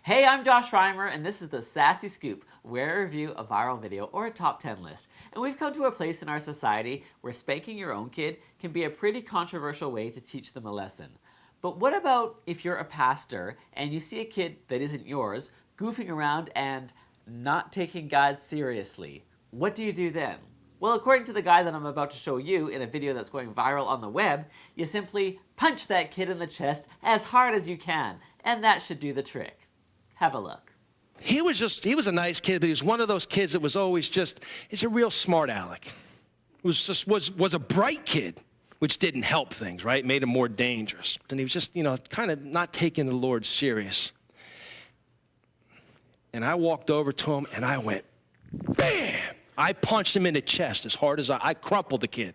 Hey, I'm Josh Reimer, and this is the Sassy Scoop, where I review a viral video or a top 10 list. And we've come to a place in our society where spanking your own kid can be a pretty controversial way to teach them a lesson. But what about if you're a pastor and you see a kid that isn't yours goofing around and not taking God seriously? What do you do then? Well, according to the guy that I'm about to show you in a video that's going viral on the web, you simply punch that kid in the chest as hard as you can, and that should do the trick. Have a look. He was a nice kid, but he was one of those kids that was always he's a real smart aleck. Was a bright kid, which didn't help things, right? Made him more dangerous. And he was just, kind of not taking the Lord serious. And I walked over to him and I went, bam! I punched him in the chest as hard as I crumpled the kid.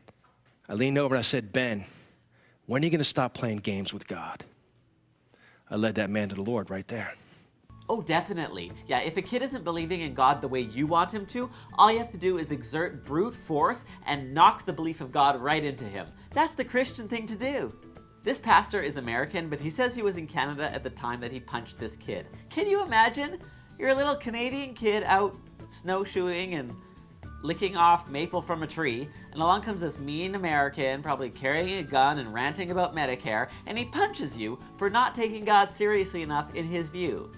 I leaned over and I said, Ben, when are you going to stop playing games with God? I led that man to the Lord right there. Oh, definitely. Yeah, if a kid isn't believing in God the way you want him to, all you have to do is exert brute force and knock the belief of God right into him. That's the Christian thing to do. This pastor is American, but he says he was in Canada at the time that he punched this kid. Can you imagine? You're a little Canadian kid out snowshoeing and licking off maple from a tree, and along comes this mean American, probably carrying a gun and ranting about Medicare, and he punches you for not taking God seriously enough in his view.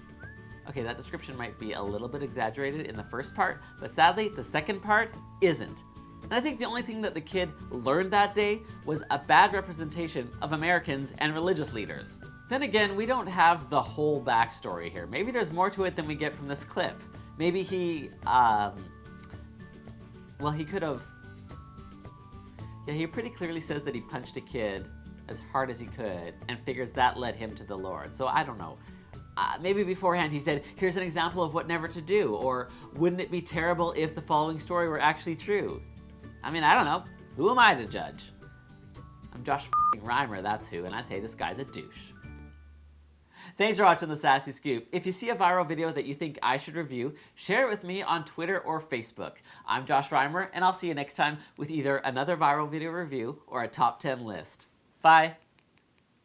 Okay, that description might be a little bit exaggerated in the first part, but sadly, the second part isn't. And I think the only thing that the kid learned that day was a bad representation of Americans and religious leaders. Then again, we don't have the whole backstory here. Maybe there's more to it than we get from this clip. Maybe he could have... Yeah, he pretty clearly says that he punched a kid as hard as he could and figures that led him to the Lord. So I don't know. Maybe beforehand he said, here's an example of what never to do, or wouldn't it be terrible if the following story were actually true? I mean, I don't know. Who am I to judge? I'm Josh Reimer, that's who, and I say this guy's a douche. Thanks for watching the Sassy Scoop. If you see a viral video that you think I should review, share it with me on Twitter or Facebook. I'm Josh Reimer, and I'll see you next time with either another viral video review or a top 10 list. Bye.